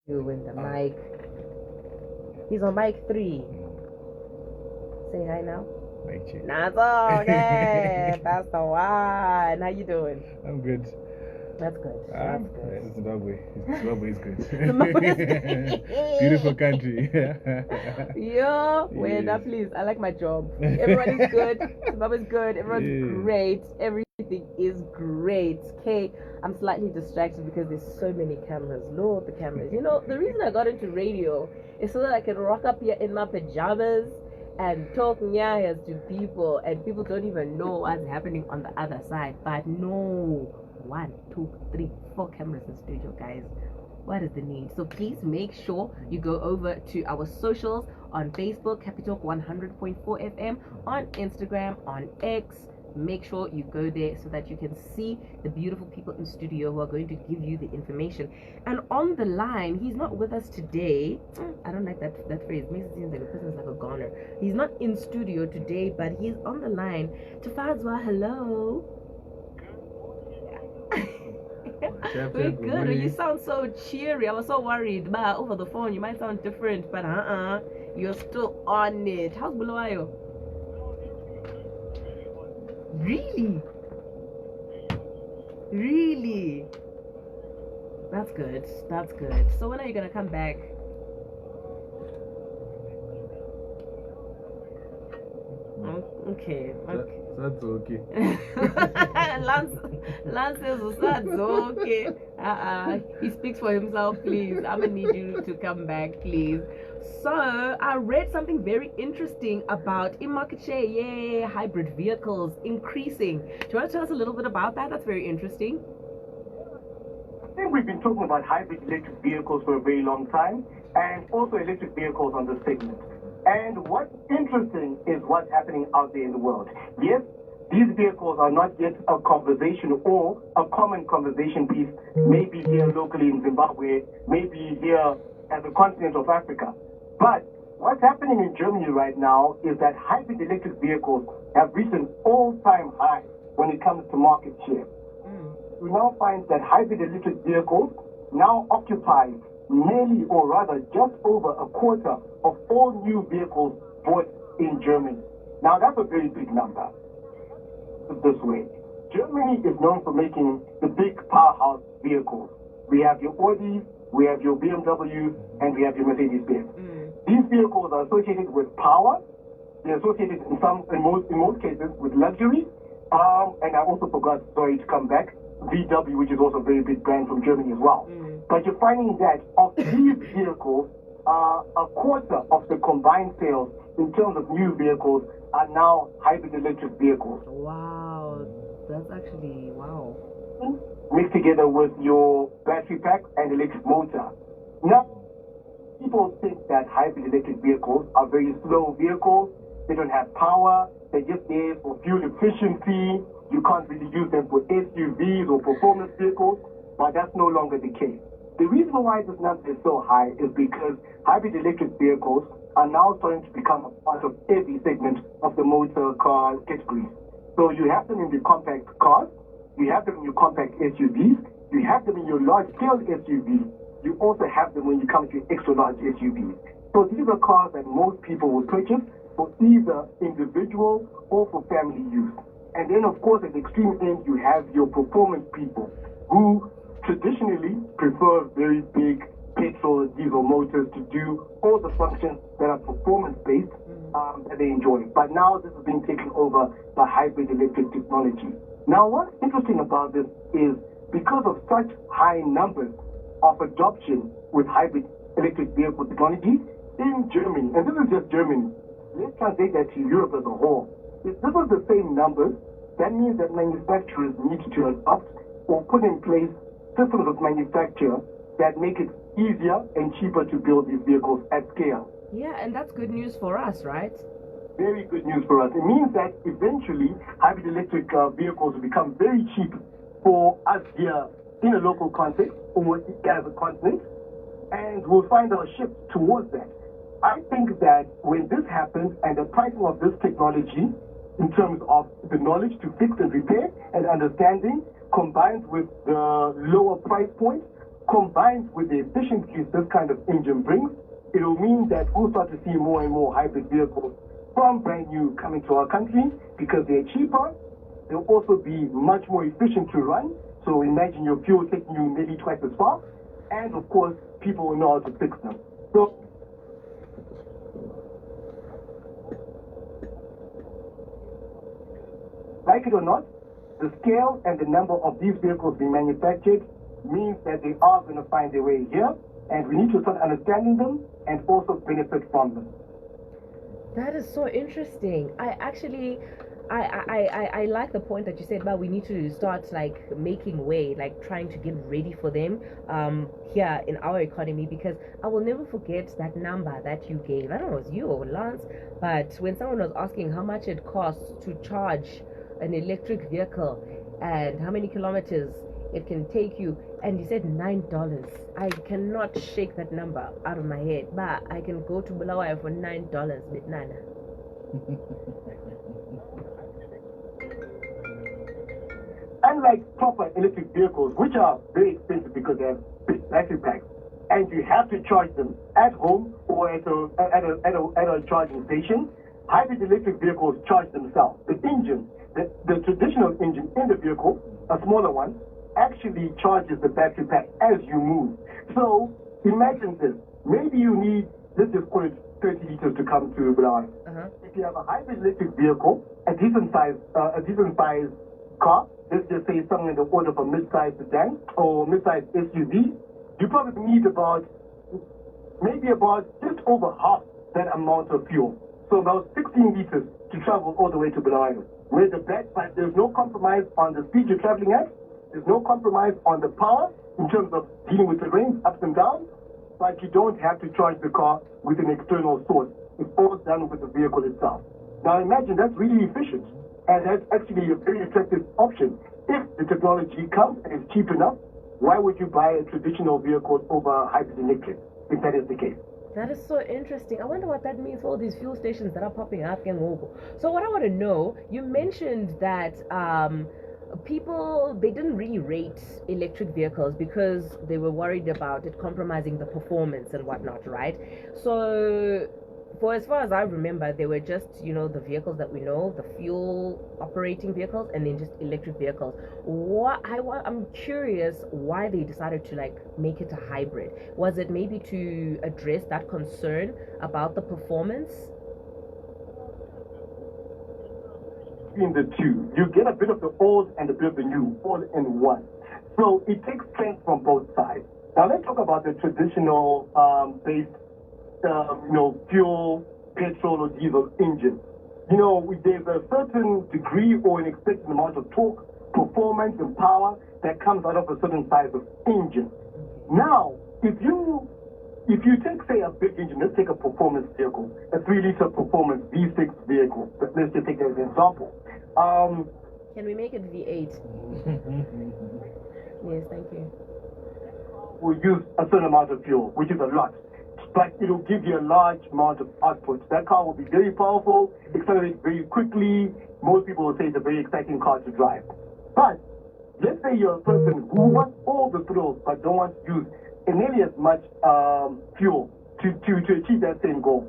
you in the mic. He's on mic 3. Say hi now. Mic check. That's okay. That's the one. How you doing? I'm good. That's good. That's good. Zimbabwe. Zimbabwe is good. Zimbabwe is good. Beautiful country. Yo, wait, now please. I like my job. Everyone is good. Zimbabwe's good. Everyone's great. Everything is great. Okay, I'm slightly distracted because there's so many cameras. Lord, the cameras. You know, the reason I got into radio is so that I can rock up here in my pajamas and talk nyayas to people, and people don't even know what's happening on the other side. But no, 1, 2, 3, 4 cameras in studio, guys. What is the need? So please make sure you go over to our socials on Facebook, Happy Talk 100.4 FM, on Instagram, on X. Make sure you go there so that you can see the beautiful people in studio who are going to give you the information. And on the line, he's not with us today. I don't like that phrase. It makes it seem like a person's like a goner. He's not in studio today, but he's on the line. Tafadzwa, hello. We're good. You sound so cheery. I was so worried. But over the phone, you might sound different. But you're still on it. How's Bulawayo? Really? Really? That's good. That's good. So when are you gonna come back? Okay. That's okay. Lance says that's okay. He speaks for himself, please. I'm gonna need you to come back, please. So I read something very interesting about in market share, hybrid vehicles increasing. Do you want to tell us a little bit about that? That's very interesting. I think we've been talking about hybrid electric vehicles for a very long time, and also electric vehicles on this segment. And what's interesting is what's happening out there in the world. Yes, these vehicles are not yet a conversation or a common conversation piece, maybe here locally in Zimbabwe, maybe here at the continent of Africa. But what's happening in Germany right now is that hybrid electric vehicles have reached an all-time high when it comes to market share. We now find that hybrid electric vehicles now occupy nearly, or rather just over a quarter of all new vehicles bought in Germany. Now that's a very big number. This way, Germany is known for making the big powerhouse vehicles. We have your Audi, we have your BMW, and we have your Mercedes-Benz. These vehicles are associated with power. They're associated in most cases with luxury. And I also forgot, sorry, to come back, VW, which is also a very big brand from Germany as well. But you're finding that of these vehicles, a quarter of the combined sales in terms of new vehicles are now hybrid electric vehicles. Wow, that's actually, wow. Mixed together with your battery pack and electric motor. Now, people think that hybrid electric vehicles are very slow vehicles. They don't have power. They're just there for fuel efficiency. You can't really use them for SUVs or performance vehicles, but that's no longer the case. The reason why this number is so high is because hybrid electric vehicles are now starting to become a part of every segment of the motor car category. So you have them in the compact cars, you have them in your compact SUVs, you have them in your large-scale SUVs, you also have them when you come to extra-large SUVs. So these are cars that most people will purchase for either individual or for family use. And then, of course, at the extreme end, you have your performance people who traditionally prefer very big petrol or diesel motors to do all the functions that are performance-based that they enjoy. But now this is being taken over by hybrid electric technology. Now, what's interesting about this is because of such high numbers of adoption with hybrid electric vehicle technology in Germany, and this is just Germany, let's translate that to Europe as a whole. If this is the same numbers, that means that manufacturers need to adopt or put in place systems of manufacture that make it easier and cheaper to build these vehicles at scale. Yeah, and that's good news for us, right? Very good news for us. It means that eventually hybrid electric vehicles will become very cheap for us here in a local context or as a continent, and we'll find our shift towards that. I think that when this happens and the pricing of this technology in terms of the knowledge to fix and repair and understanding combined with the lower price point, combined with the efficiencies this kind of engine brings, it will mean that we'll start to see more and more hybrid vehicles from brand new coming to our country because they're cheaper. They'll also be much more efficient to run. So imagine your fuel taking you maybe twice as far. And of course, people will know how to fix them. So like it or not, the scale and the number of these vehicles being manufactured means that they are going to find their way here, and we need to start understanding them and also benefit from them. That is so interesting. I like the point that you said about we need to start like making way, like trying to get ready for them here in our economy, because I will never forget that number that you gave. I don't know if it was you or Lance, but when someone was asking how much it costs to charge an electric vehicle and how many kilometers it can take you, and you said $9. I cannot shake that number out of my head, but I can go to Bulawayo for $9 with Nana. Unlike proper electric vehicles, which are very expensive because they have big battery packs, and you have to charge them at home or at a charging station, hybrid electric vehicles charge themselves. The engine, the traditional engine in the vehicle, a smaller one, actually charges the battery pack as you move. So imagine this. Maybe you need, let's just call it 30 liters to come to Bulawayo. If you have a hybrid electric vehicle, a decent size car, let's just say something in the order of a mid-sized sedan or mid-sized SUV, you probably need maybe about just over half that amount of fuel. So about 16 liters to travel all the way to Bulawayo. Where but there's no compromise on the speed you're traveling at. There's no compromise on the power in terms of dealing with the range, ups and downs, but you don't have to charge the car with an external source. It's all done with the vehicle itself. Now imagine that's really efficient, and that's actually a very attractive option. If the technology comes and it's cheap enough, why would you buy a traditional vehicle over hybrid electric, if that is the case? That is so interesting. I wonder what that means for all these fuel stations that are popping up. So what I want to know, you mentioned that people, they didn't really rate electric vehicles because they were worried about it compromising the performance and whatnot, right? So for as far as I remember, they were just, the vehicles that we know, the fuel operating vehicles, and then just electric vehicles. I'm curious why they decided to make it a hybrid. Was it maybe to address that concern about the performance? In the two, you get a bit of the old and a bit of the new all in one. So it takes strength from both sides. Now let's talk about the traditional based fuel, petrol or diesel engine. There's a certain degree or an expected amount of torque, performance and power that comes out of a certain size of engine. Now, if you take, say, a big engine, let's take a performance vehicle, a 3-liter performance V6 vehicle. Let's just take that as an example. Can we make it V8? Yes, thank you. We'll use a certain amount of fuel, which is a lot, but it will give you a large amount of output. That car will be very powerful, accelerate very quickly. Most people will say it's a very exciting car to drive. But let's say you're a person who wants all the thrills but don't want to use nearly as much fuel to achieve that same goal.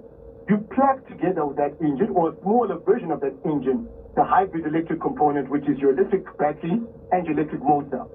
You plug together with that engine, or a smaller version of that engine, the hybrid electric component, which is your electric battery and your electric motor.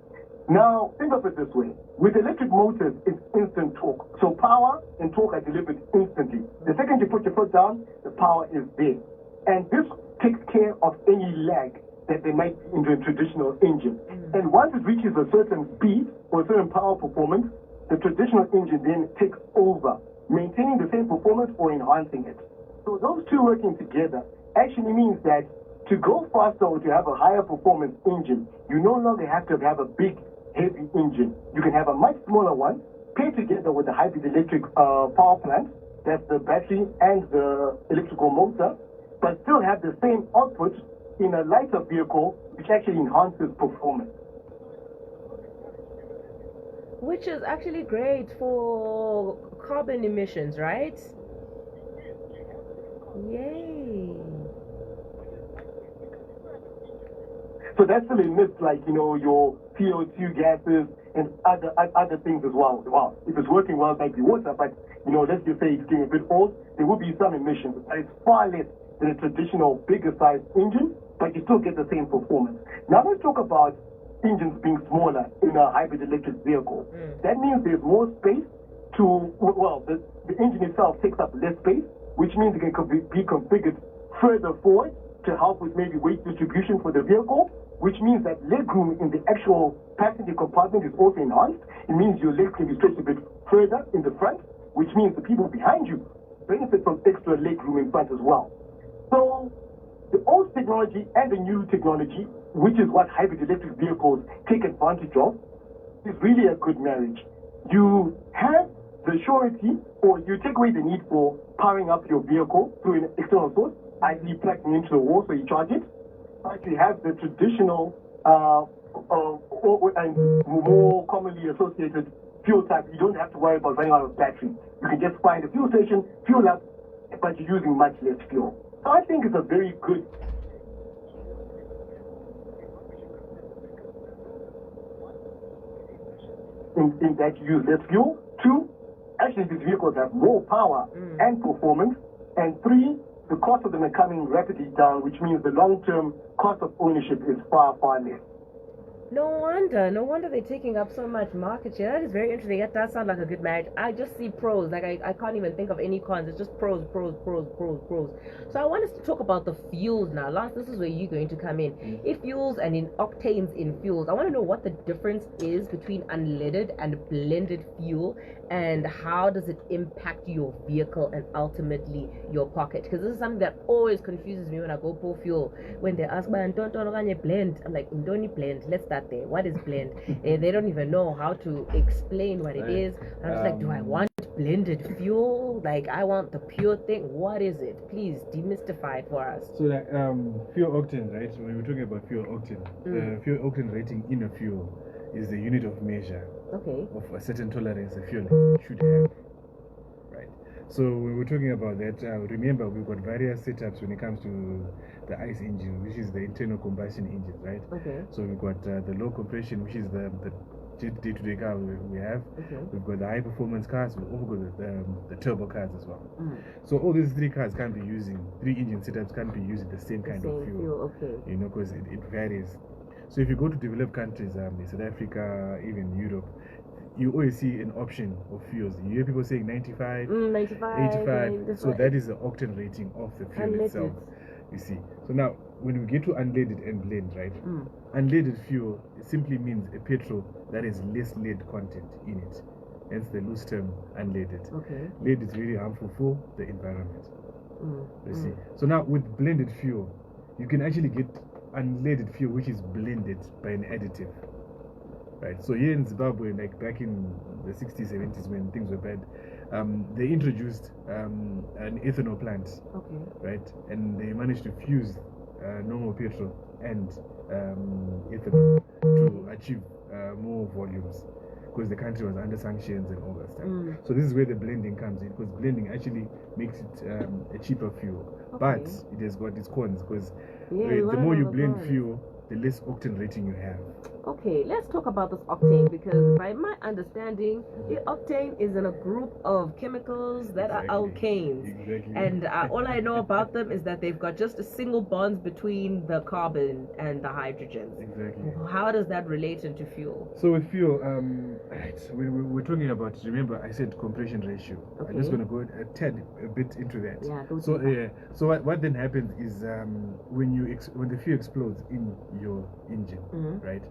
Now, think of it this way. With electric motors, it's instant torque. So power and torque are delivered instantly. The second you put your foot down, the power is there. And this takes care of any lag that there might be in the traditional engine. And once it reaches a certain speed or a certain power performance, the traditional engine then takes over, maintaining the same performance or enhancing it. So those two working together actually means that to go faster or to have a higher performance engine, you no longer have to have a big, heavy engine. You can have a much smaller one, paired together with the hybrid electric power plant, that's the battery and the electrical motor, but still have the same output in a lighter vehicle, which actually enhances performance. Which is actually great for carbon emissions, right? Yay. So that still emits your CO2 gases and other things as well. Well, if it's working well, it might be water, but let's just say it's getting a bit old, there will be some emissions, but it's far less than a traditional bigger sized engine, but you still get the same performance. Now let's talk about engines being smaller in a hybrid electric vehicle. That means there's more space the engine itself takes up less space, which means it can be configured further forward to help with maybe weight distribution for the vehicle, which means that legroom in the actual passenger compartment is also enhanced. It means your legs can be stretched a bit further in the front, which means the people behind you benefit from extra legroom in front as well. So the old technology and the new technology, which is what hybrid electric vehicles take advantage of, is really a good marriage. You have the surety, or you take away the need for powering up your vehicle through an external source, i.e. plugging into the wall so you charge it. But you have the traditional and more commonly associated fuel type. You don't have to worry about running out of battery. You can just find a fuel station, fuel up, but you're using much less fuel. So I think it's a very good in that you use less fuel. 2, actually these vehicles have more power and performance. And 3, the cost of them are coming rapidly down, which means the long-term cost of ownership is far, far less. No wonder they're taking up so much market share. That is very interesting. That does sound like a good marriage. I just see pros. Like I can't even think of any cons. It's just pros. So I want us to talk about the fuels now. Last, this is where you're going to come in. If fuels and in octanes in fuels, I want to know what the difference is between unleaded and blended fuel, and how does it impact your vehicle and ultimately your pocket? Because this is something that always confuses me when I go pour fuel. When they ask, "Man, don't blend," I'm like, "Don't blend." Let's start there. What is blend? They don't even know how to explain what it is. I'm just like, do I want blended fuel? Like, I want the pure thing. What is it? Please demystify it for us. So that fuel octane, right? When we're talking about fuel octane, the fuel octane rating in a fuel is the unit of measure of a certain tolerance a fuel should have. Right. So when we're talking about that, remember we've got various setups when it comes to the ICE engine, which is the internal combustion engine, right? So we've got the low compression, which is the day-to-day car we have. We've got the high performance cars. We've also got the turbo cars as well. So all these 3 cars can't be using, 3 engine setups can't be using the same kind of fuel. Because it varies. So if you go to developed countries, South Africa, even Europe, you always see an option of fuels. You hear people saying 95, 85. So that is the octane rating of the fuel itself. You see. So now, when we get to unleaded and blend, right? Unleaded fuel simply means a petrol that has less lead content in it. Hence the loose term unleaded. Lead is really harmful for the environment. You see. So now with blended fuel, you can actually get unleaded fuel which is blended by an additive. Right. So here in Zimbabwe, like back in the 60s, 70s when things were bad, they introduced an ethanol plant, right? And they managed to fuse normal petrol and ethanol to achieve more volumes, because the country was under sanctions and all that stuff. So this is where the blending comes in, because blending actually makes it a cheaper fuel, but it has got its cons, because the more you blend fuel, the less octane rating you have. Okay, let's talk about this octane, because by my understanding, the octane is in a group of chemicals that are alkanes. And all I know about them is that they've got just a single bond between the carbon and the hydrogens. How does that relate into fuel? So with fuel, we're talking about, remember I said compression ratio. I'm just going to go a bit into that. So what then happens is when the fuel explodes in your engine, right?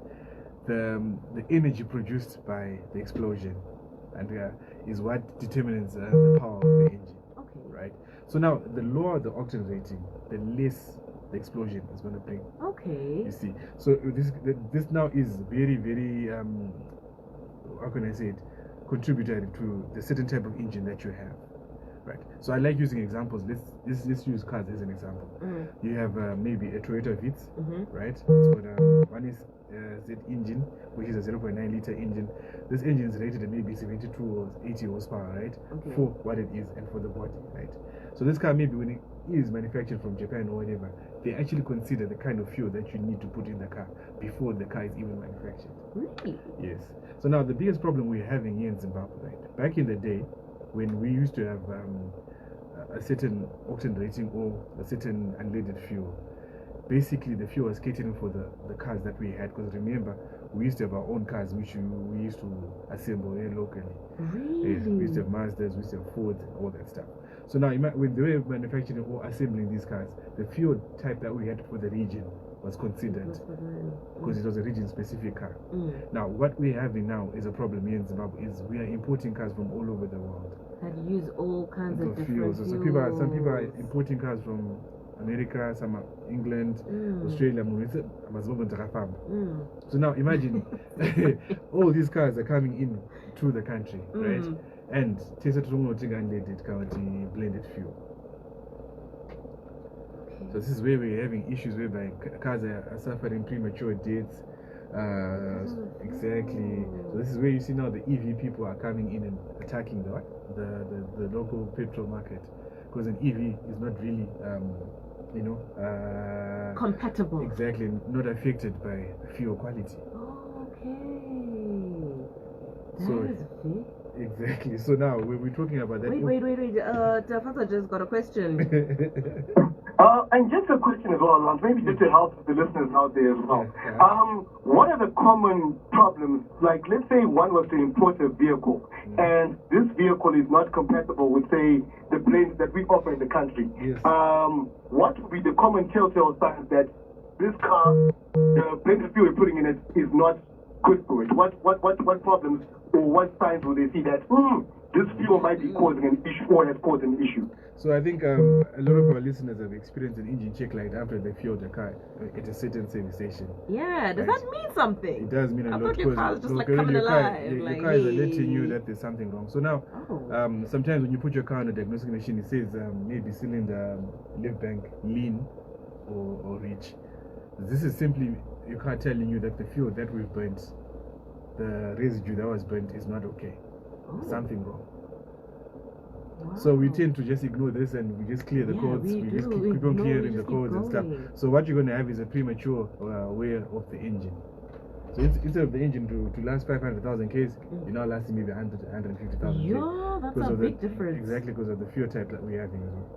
The energy produced by the explosion and is what determines the power of the engine, right? So now the lower the octane rating, the less the explosion is going to bring. You see, so this now is very, very how can I say it, contributory to the certain type of engine that you have. Right. So I like using examples. Let's use cars as an example. You have maybe a Toyota Vitz, right? It's got one is Z engine, which is a 0.9 liter engine. This engine is rated at maybe 72 or 80 horsepower, right? For what it is and for the body, right? So this car maybe when is manufactured from Japan or whatever, they actually consider the kind of fuel that you need to put in the car before the car is even manufactured. Really? Yes. So now the biggest problem we're having here in Zimbabwe, right? Back in the day, when we used to have a certain octane rating or a certain unleaded fuel, basically the fuel was catering for the cars that we had. Because remember, we used to have our own cars which we used to assemble here locally. Really? Yes, we used to have Mazdas, we used to have Ford, all that stuff. So now when they were manufacturing or assembling these cars, the fuel type that we had for the region was considered because it was a region specific car. Now what we're having now is a problem here in Zimbabwe is we are importing cars from all over the world. That use all kinds of different fuels. So some people are importing cars from America, some are England, Australia, So now imagine all these cars are coming in to the country, right? And unleaded blended fuel. So this is where we're having issues whereby cars are suffering premature deaths. Exactly. So this is where you see now the EV people are coming in and attacking the local petrol market, because an EV is not really compatible. Exactly, not affected by fuel quality. Okay. Exactly. So now we're talking about that. Wait. Tafasa just got a question. And just a question as well, Lance, maybe just to help the listeners out there as well. What are the common problems? Like, let's say one was to import a vehicle, and this vehicle is not compatible with, say, the blends that we offer in the country. Yes. What would be the common telltale signs that this car, the blended fuel you're putting in it, is not good for it? What problems or what signs will they see that this fuel might be causing an issue or has caused an issue? So I think a lot of our listeners have experienced an engine check light after they fueled the car at a certain service station. Yeah, does that mean something? It does mean a lot. Your car is just like coming alive. Your car is letting you that there's something wrong. So now, sometimes when you put your car on a diagnostic machine, it says maybe cylinder left bank lean or rich. This is simply your car telling you that the fuel that we've burnt, the residue that was burnt, is not okay. Something wrong. Wow. So we tend to just ignore this and we just clear the codes. We just keep on clearing the codes and stuff. So what you're going to have is a premature wear of the engine. So instead of the engine to last 500,000 Ks, you're now lasting maybe 150,000 Ks. Yeah, that's a big difference. Exactly, because of the fuel type that we're having as well.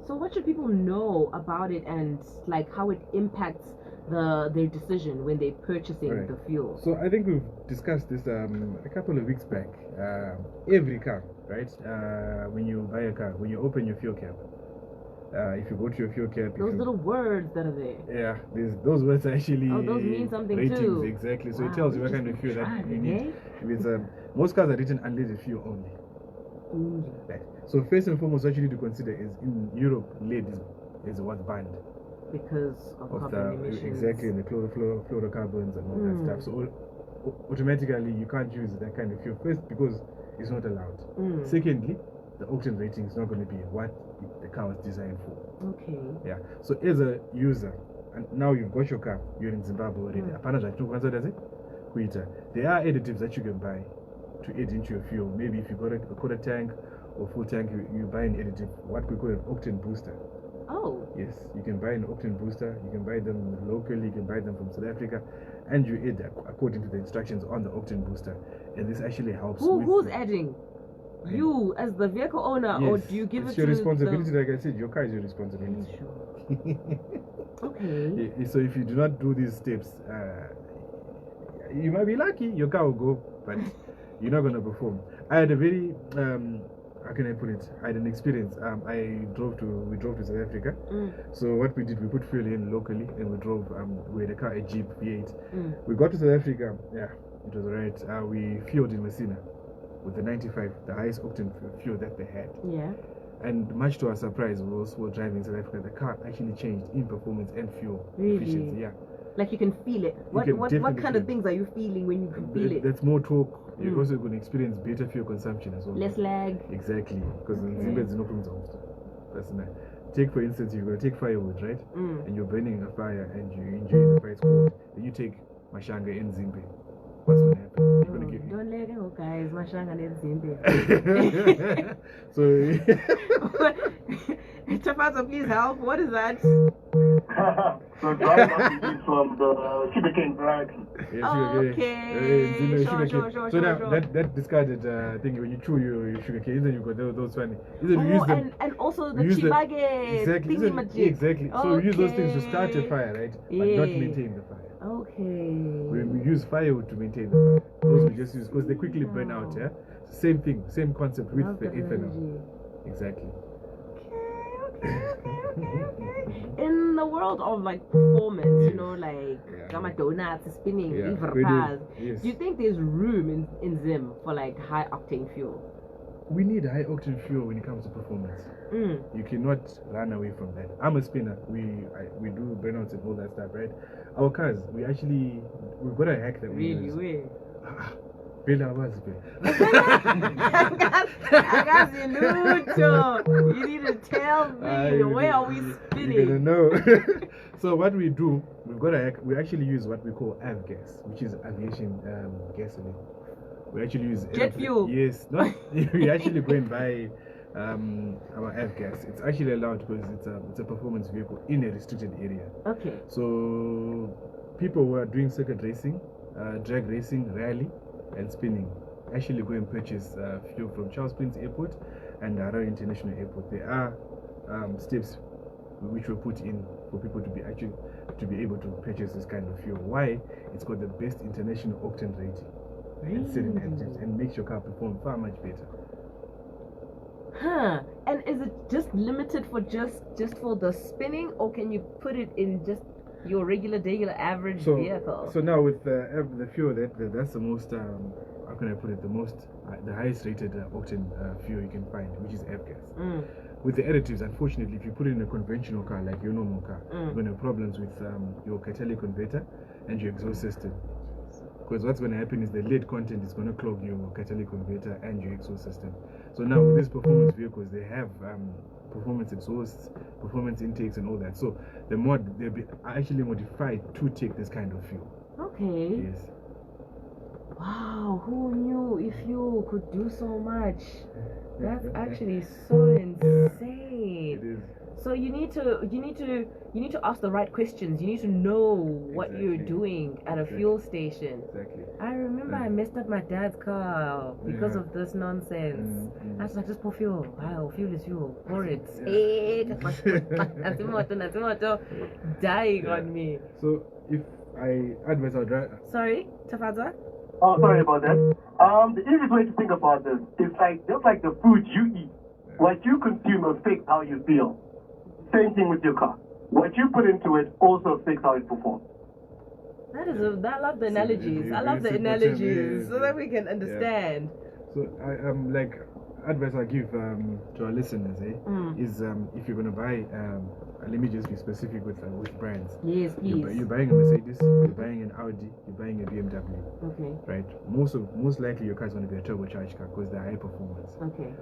So what should people know about it and like how it impacts their decision when they're purchasing the fuel? So I think we've discussed this a couple of weeks back. Every car, right? When you buy a car, when you open your fuel cap, if you go to your fuel cap, those little words that are there. Yeah, those words actually. Those mean something ratings, too. Exactly. So it tells you what kind of fuel that you need. Most cars are written unleaded fuel only. Right. So first and foremost, what you need to consider is in Europe, lead is what's banned. Because of carbon emissions. Exactly, and the fluorocarbons and all that stuff. So automatically you can't use that kind of fuel. First, because it's not allowed. Secondly, the octane rating is not going to be what the car was designed for. Okay. Yeah. So as a user, and now you've got your car, you're in Zimbabwe already. There are additives that you can buy to add into your fuel. Maybe if you got a quarter tank or full tank, you buy an additive, what we call an octane booster. Oh. Yes, you can buy an octane booster, you can buy them locally, you can buy them from South Africa, and you add according to the instructions on the octane booster. And this actually helps. Who's adding? You as the vehicle owner, or do you give it to your responsibility? Like I said, your car is your responsibility. Sure. Okay. So if you do not do these steps, you might be lucky, your car will go, but you're not going to perform. I had a very how can I put it? I had an experience. We drove to South Africa. So what we did, we put fuel in locally, and we drove. We had a car, a Jeep V8. We got to South Africa. Yeah, it was alright. We fueled in Messina with the 95, the highest octane fuel that they had. Yeah. And much to our surprise, we also were driving in South Africa. The car actually changed in performance and fuel efficiency. Yeah. Like you can feel it. What kind of things are you feeling when you can feel it? That's more torque. You're also going to experience better fuel consumption as well. Less lag. Exactly. Because in Zimbabwe, there's no problems. That's nice. Take, for instance, you're going to take firewood, right? And you're burning a fire and you enjoy the fire, it's cold. Then you take mashanga in Zimbabwe. What's going to happen? You're going to give don't let go, guys. Mashanga in Zimbabwe. So Tafaza, please help. What is that? So dry nut is from the sugarcane variety. Okay. Sure. So now that discarded thing when you chew your sugar cane, then you got those funny. And also the chibage. Exactly. So we use those things to start a fire, right? But not maintain the fire. Okay. We use firewood to maintain the fire. Those we just use because they quickly burn out. Yeah. Same thing, same concept with the ethanol. Exactly. Okay. In the world of like performance, you know, like donuts, spinning, cars, do you think there's room in Zim for like high octane fuel? We need high octane fuel when it comes to performance. You cannot run away from that. I'm a spinner. We do burnouts and all that stuff, right? Our cars, we've got a hack that we use. Really? You need to tell me where are we spinning? You don't know. So what we do, we actually use what we call av gas, which is aviation gasoline. We actually use jet fuel. Yes, we actually go and buy our av gas. It's actually allowed because it's a performance vehicle in a restricted area. Okay. So people who are doing circuit racing, drag racing, rally, and spinning actually go and purchase fuel from Charles Prince Airport and Harare International Airport. There are steps which were put in for people to be able to purchase this kind of fuel. Why? It's got the best international octane rating and makes your car perform far much better. And is it just limited for just for the spinning, or can you put it in just your regular average vehicle? So now with the fuel that's the most how can I put it, the highest rated octane fuel you can find, which is F-gas. With the additives, unfortunately, if you put it in a conventional car like your normal car, you're going to have problems with your catalytic converter and your exhaust system. Because what's going to happen is the lead content is going to clog your catalytic converter and your exhaust system. So now with these performance vehicles, they have performance exhausts, performance intakes, and all that. So they'll be actually modified to take this kind of fuel. Okay. Yes. Wow, who knew if you could do so much? That's actually so insane. It is. So you need to ask the right questions. You need to know what you're doing at a fuel station. Exactly. I remember I messed up my dad's car because of this nonsense. I was like, just pour fuel. Wow, fuel is fuel. Pour it. Dying on me. So if I advise our driver. Sorry, Tafaza? Oh, sorry about that. The easiest way to think about this is just like the food you eat. What you consume affects how you feel. Same thing with your car. What you put into it also affects how it performs. I love the analogies. I love the analogies so that we can understand. So like advice I give to our listeners is if you're going to buy, let me just be specific with brands. Yes, please. You're buying a Mercedes, you're buying an Audi, you're buying a BMW. Okay. Right. Most likely your car is going to be a turbocharged car because they're high performance. Okay.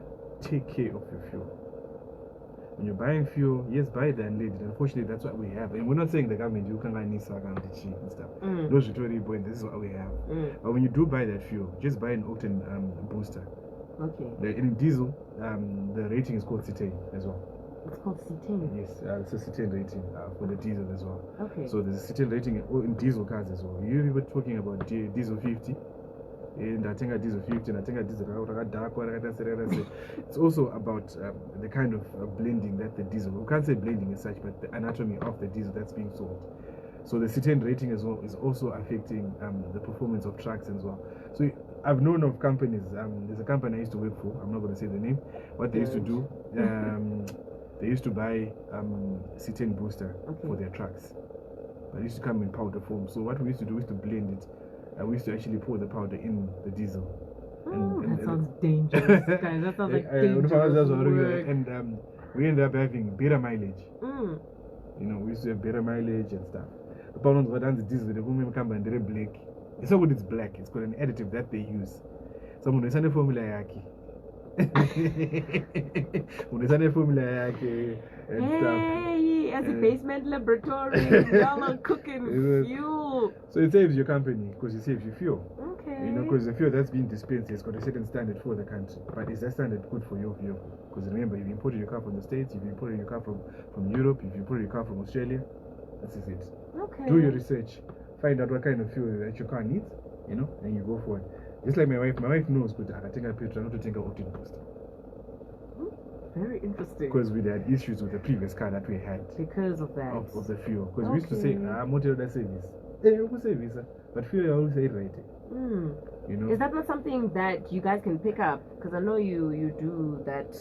Take care of your fuel. When you're buying fuel, yes, buy the unleaded. Unfortunately, that's what we have. And we're not saying the government, you can buy Nissan and stuff. Those are totally point. This is what we have. But when you do buy that fuel, just buy an octane booster. Okay. In diesel, the rating is called cetane as well. It's called cetane? Yes, it's a cetane rating for the diesel as well. Okay. So there's a cetane rating in diesel cars as well. You were talking about diesel 50. And I think I diesel 50 and I think I diesel it's also about the kind of blending that the diesel, we can't say blending as such, but the anatomy of the diesel that's being sold. So the cetane rating as well is also affecting the performance of trucks as well. So I've known of companies, there's a company I used to work for, I'm not going to say the name. What they used to do, they used to buy cetane booster for their trucks. But it used to come in powder form. So what we used to do is to blend it. We used to actually pour the powder in the diesel. That sounds dangerous, guys. That sounds like dangerous work. And we ended up having better mileage. You know, we used to have better mileage and stuff. The problem was that the diesel, the women come and they're black. It's not good, it's black. It's got an additive that they use. Someone is under formula yaki. When it's under formula yaki and stuff. As a basement laboratory, y'all are cooking fuel. So it saves your company because it saves you fuel. Okay. Okay. You know, because the fuel that's being dispensed has got a certain standard for the country. But is that standard good for your vehicle? Because remember, if you imported your car from the States, if you imported your car from Europe, if you imported your car from Australia, this is it. Okay. Do your research. Find out what kind of fuel that your car needs, you know, and you go for it. Just like my wife knows, but I think I petrol, not to take an octane booster. Very interesting. Because we had issues with the previous car that we had. Because of that. Of the fuel. Because we used to say, I'm not that service. Service. But fuel, I always say it right. You know? Is that not something that you guys can pick up? Because I know you do that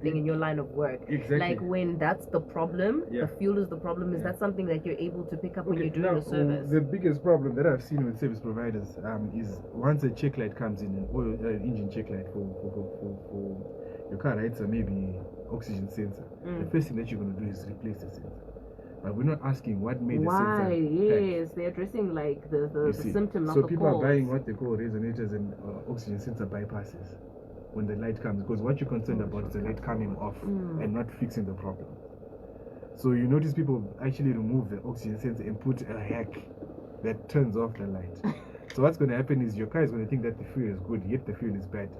thing in your line of work. Exactly. Like when that's the problem, the fuel is the problem. Is that something that you're able to pick up when you're doing the service? The biggest problem that I've seen with service providers is once a check light comes in, an oil engine check light for your car, right? So maybe oxygen sensor. The first thing that you're going to do is replace the sensor. But we're not asking what made the sensor. Why? Yes, they're addressing like the symptom, not the cause. So people are buying what they call resonators and oxygen sensor bypasses when the light comes, because what you're concerned about is the light coming off and not fixing the problem. So you notice people actually remove the oxygen sensor and put a hack that turns off the light. So what's going to happen is your car is going to think that the fuel is good, yet the fuel is bad.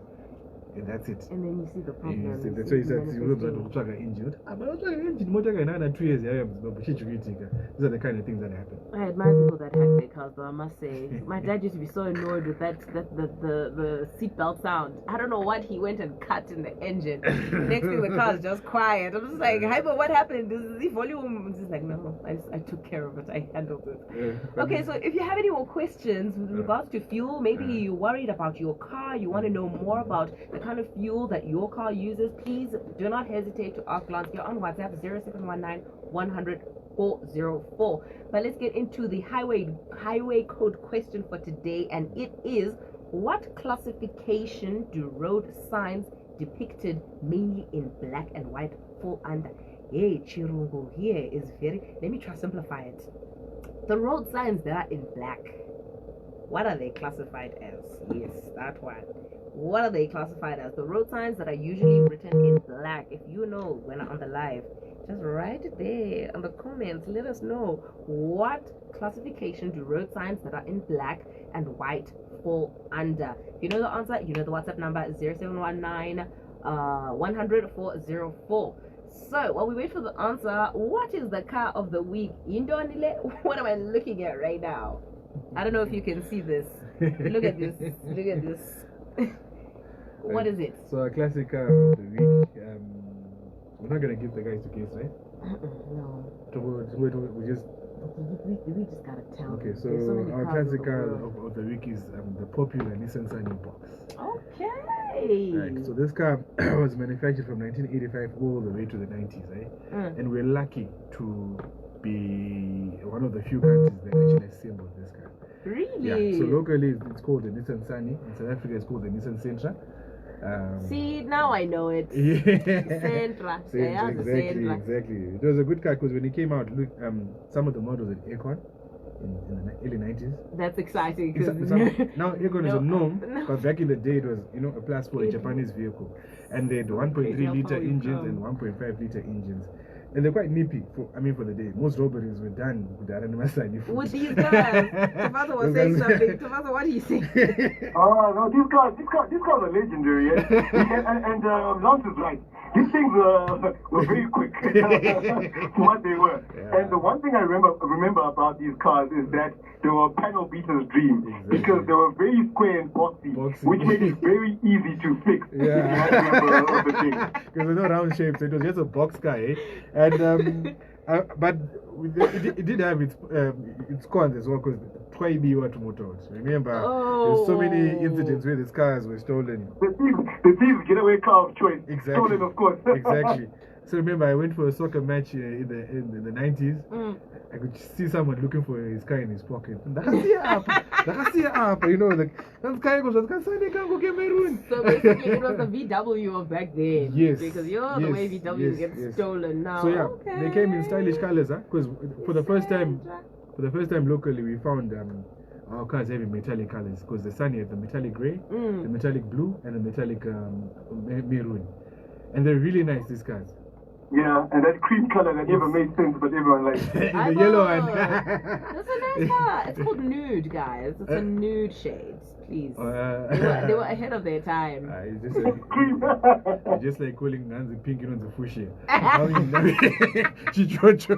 And that's it. And then you see the problem. That's why you said you don't track an engine. But I track an engine, motor guy, 2 years. These are the kind of things that happen. I admire people that hack their cars, though. I must say, my dad used to be so annoyed with the seatbelt sound. I don't know what he went and cut in the engine. Next thing, the car is just quiet. I'm just like, hi, but what happened? This is the volume. I'm just like, no, I took care of it. I handled it. Okay, so if you have any more questions with regards to fuel, maybe you're worried about your car, you want to know more about the kind of fuel that your car uses, please do not hesitate to ask Lance. You're on WhatsApp 0719 100 404. But let's get into the highway code question for today, and it is: what classification do road signs depicted mainly in black and white fall under? Hey, Chirungo here is very. Let me try to simplify it. The road signs that are in black, what are they classified as? Yes, that one. What are they classified as? The road signs that are usually written in black. If you know when I'm on the live, just write it there in the comments. Let us know, what classification do road signs that are in black and white fall under? If you know the answer, you know the WhatsApp number is 0719 100 404. So while we wait for the answer, what is the car of the week? What am I looking at right now? I don't know if you can see this. Look at this. Look at this. What is it? So a classic car of the week. We're not gonna give the guys to case, right? No. We just gotta tell. Okay, so our classic car of the week is the popular Nissan Sunny box. Okay. Right. So this car was manufactured from 1985 all the way to the 90s, right? And we're lucky to be one of the few countries that actually assembled this car. Really? Yeah. So locally it's called the Nissan Sunny. In South Africa it's called the Nissan Sentra. See, now I know it. Sentra. Exactly. It was a good car because when it came out, look, some of the models at Aircon in the early 90s. That's exciting. Now Aircon is a norm, but back in the day it was, a plus for a Japanese vehicle. And they had 1.3 liter engines and 1.5 liter engines. And they're quite nippy for the day. Most robberies were done with the with these guys. Tomato was saying something. Tomato, what do you say? No, these cars are legendary, and Lance is right. These things were very quick for what they were. Yeah. And the one thing I remember about these cars is that they were panel beater's dream, because they were very square and boxy, which made it very easy to fix. Because they're not round shapes, so it was just a box car, eh? And but it did have its cons as well, because quite be what motors. Remember, there's so many incidents where these cars were stolen. The thieves get away car of choice. Exactly. Stolen, of course. Exactly. So remember, I went for a soccer match in the 90s. I could see someone looking for his car in his pocket. That guy goes, so basically, it was the VW of back then. Yes. Because the way VW gets stolen now. So yeah, they came in stylish colors, because for the first time locally, we found our cars having metallic colors, because the Sunny had the metallic gray, the metallic blue, and the metallic maroon. And they're really nice, these cars. Yeah, and that cream color that never made sense, but everyone likes it. The yellow one. That's a nice car. It's called nude, guys. It's a nude shade. Please. They were ahead of their time. It's just like calling Nancy Pinky on the fushi. Chichocho.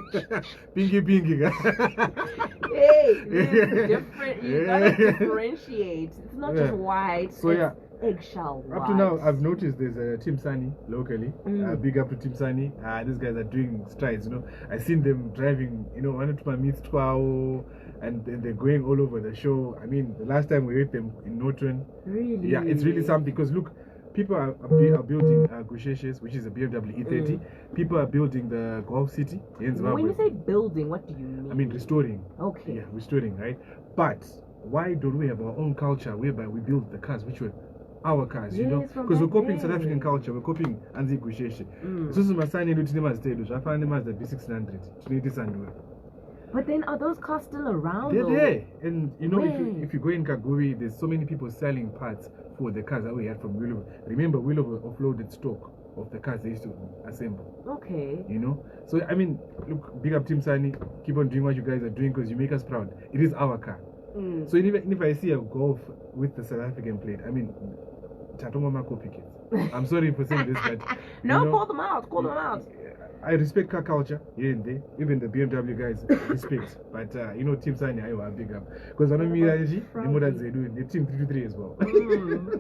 Pinky. Hey, it's different. You gotta differentiate. It's not just white. So yeah. Eggshell white. Up to now, I've noticed there's a Team Sunny locally. Big up to Team Sunny. These guys are doing strides, you know. I've seen them driving, you know, one to my meets 12, and they're going all over the show. I mean, the last time we heard them in Norton. Really? Yeah, it's really something. Because look, people are building Gusheshes, which is a BMW E30. People are building the Golf City in Zimbabwe. When you say building, what do you mean? I mean restoring. Okay. Yeah, restoring, right? But why don't we have our own culture whereby we build the cars which were our cars, you know? Because we're copying South African culture, we're copying Anzi Gusheshe. So Masani Lutinema's Taylor, I find them as the B600, 20 Sandwell. But then are those cars still around? They're there. And you know, if you go in Kaguri, there's so many people selling parts for the cars that we had from Willow. Remember, Willow offloaded stock of the cars they used to assemble. Okay. You know? So, I mean, look, big up Team Sunny. Keep on doing what you guys are doing because you make us proud. It is our car. So even if I see a Golf with the South African plate, I mean, Chatomama copycats. I'm sorry for saying this, but no, you know, call them out. I respect car culture here and there. Even the BMW guys respect. But you know, Team Sunny, I want big up because I know me, the more that they do, the Team 323 as well.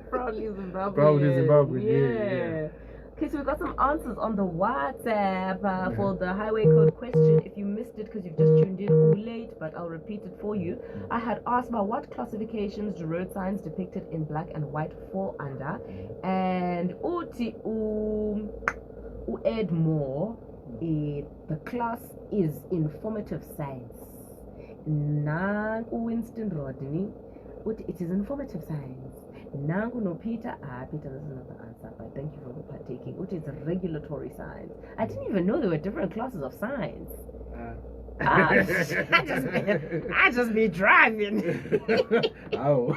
Proudly Zimbabwe. Proudly Zimbabwe. Yeah. Okay, so we got some answers on the WhatsApp for the highway code question. If you missed it because you've just tuned in or late, but I'll repeat it for you. I had asked about what classifications do road signs depicted in black and white fall under, and uti add more. The class is informative science. Nangu Winston Rodney, it is informative science. Nangu no Peter, Peter, this is not the answer, but thank you for partaking. It is regulatory science. I didn't even know there were different classes of science. I just be driving. Ow.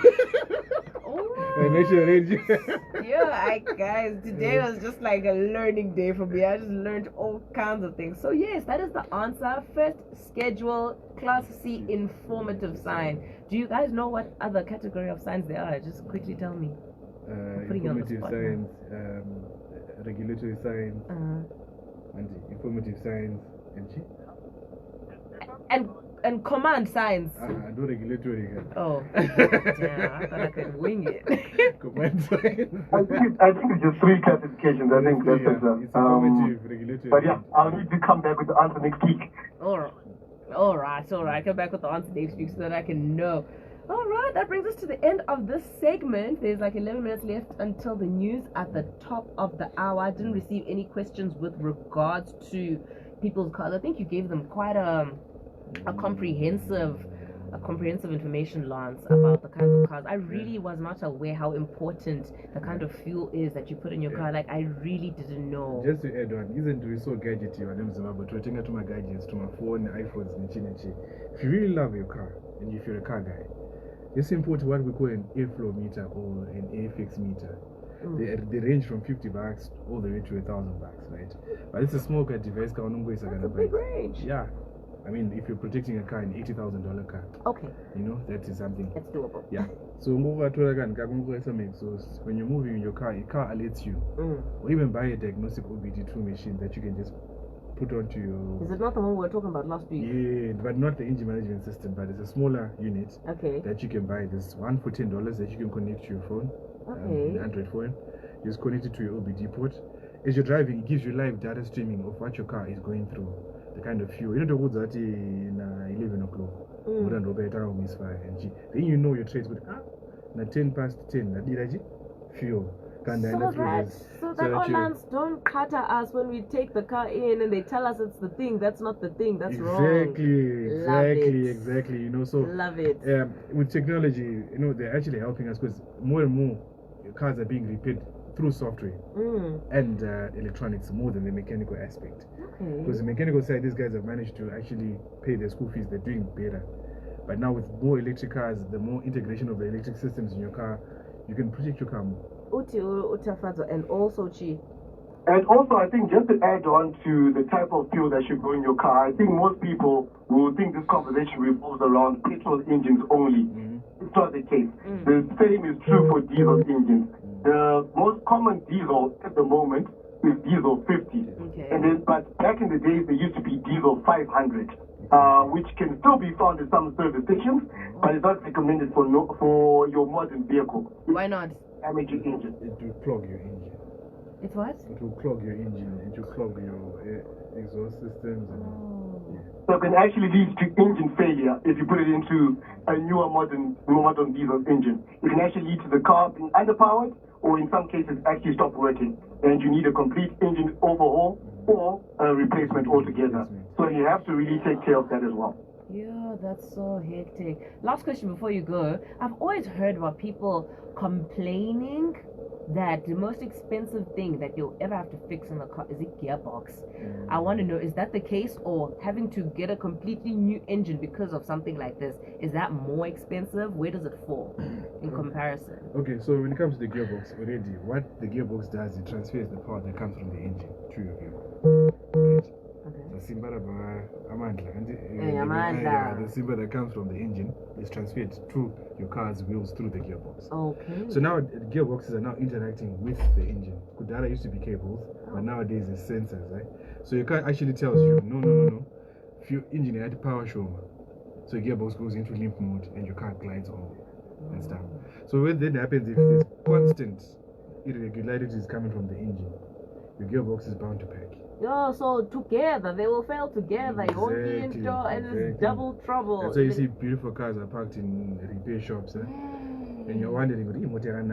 Yeah, guys, today was just like a learning day for me. I just learned all kinds of things. So yes, that is the answer. First schedule, class C, informative science. Do you guys know what other category of science there are? Just quickly tell me. Informative science, regulatory science, and informative science, and command science. No regulatory. Oh, yeah, I thought I could wing it. Command science. I think it's just 3 classifications. I think that's it. It's informative, regulatory. But yeah, I'll need to come back with the answer next week. All right. Come back with the answer next week so that I can know. All right, that brings us to the end of this segment. There's like 11 minutes left until the news at the top of the hour. I didn't receive any questions with regards to people's cars. I think you gave them quite a comprehensive information, Lance, about the kinds of cars. I really was not aware how important the kind of fuel is that you put in your car. Like, I really didn't know. Just to add on, isn't we so gadgety when I'm to my gadgets, to my phone, iPhones, and if you really love your car and if you're a car guy, it's important what we call an airflow meter or an airfix meter. They range from $50 all the way to $1,000, right? But it's a small car device. That's a big range. Yeah. I mean, if you're protecting a car, an $80,000 car. Okay. You know, that is something. It's doable. Yeah. So when you're moving in your car alerts you. Or even buy a diagnostic OBD2 machine that you can just put onto your... Is it not the one we were talking about last week? Yeah, but not the engine management system, but it's a smaller unit that you can buy. There's one for $10 that you can connect to your phone. An Android phone. You just connect it to your OBD port. As you're driving, it gives you live data streaming of what your car is going through. The kind of fuel. You know the woods at 11 o'clock. Then you know your trades with 10 past 10. Fuel. So that Orlans don't cutter us when we take the car in and they tell us it's the thing. That's not the thing. That's wrong. Exactly. You know, so love it. With technology, you know, they're actually helping us because more and more cars are being repaired through software and electronics more than the mechanical aspect. Because the mechanical side, these guys have managed to actually pay their school fees. They're doing better. But now with more electric cars, the more integration of the electric systems in your car, you can protect your car more. And also, And also, I think just to add on to the type of fuel that should go in your car, I think most people will think this conversation revolves around petrol engines only. It's not the case. The same is true for diesel engines. The most common diesel at the moment is diesel 50. Okay. And then, but back in the days, there used to be diesel 500, which can still be found in some service stations, but it's not recommended for your modern vehicle. Why not? Damage your engine. It will clog your engine. It's what? It will clog your engine. It will clog your exhaust systems. And, So it can actually lead to engine failure if you put it into a newer modern diesel engine. It can actually lead to the car being underpowered, or in some cases actually stop working, and you need a complete engine overhaul or a replacement altogether. So you have to really take care of that as well. Yeah, that's so hectic. Last question before you go. I've always heard about people complaining that the most expensive thing that you'll ever have to fix in the car is a gearbox. I want to know, is that the case, or having to get a completely new engine because of something like this, is that more expensive? Where does it fall in comparison? Okay, so when it comes to the gearbox, already what the gearbox does, it transfers the power that comes from the engine to your vehicle. Right? The simba the simba that comes from the engine is transferred through your car's wheels through the gearbox. Okay. So now the gearboxes are now interacting with the engine. Kudara used to be cables, but nowadays it's sensors, right? So your car actually tells you, no. If your engine had power show, so your gearbox goes into limp mode and your car glides on and stuff. So what then happens if there's constant irregularities coming from the engine, your gearbox is bound to pack. Yeah, so together, they will fail together. Exactly, And it's double trouble. That's why you see beautiful cars are parked in repair shops, and you're wondering, what happened?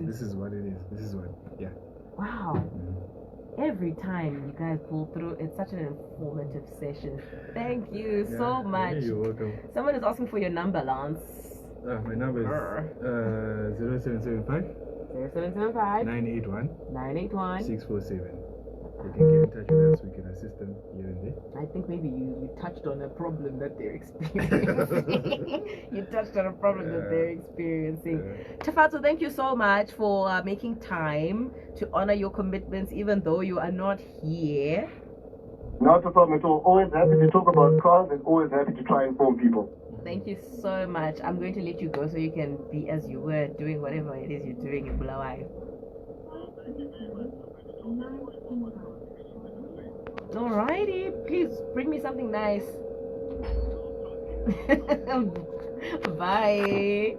This is what it is. This is what, yeah. Wow. Every time you guys pull through, it's such an informative session. Thank you so much. Yeah, you're welcome. Someone is asking for your number, Lance. My number is 0775 0775 981 981 647. You can get in touch with us. We can assist them here and there. I think maybe you touched on a problem that they're experiencing. You touched on a problem that they're experiencing. Tafato, thank you so much for making time to honor your commitments, even though you are not here. Not a problem at all. Always happy to talk about cars and always happy to try and inform people. Thank you so much. I'm going to let you go so you can be as you were doing whatever it is you're doing in Bulawayo. Alrighty, please bring me something nice. Bye.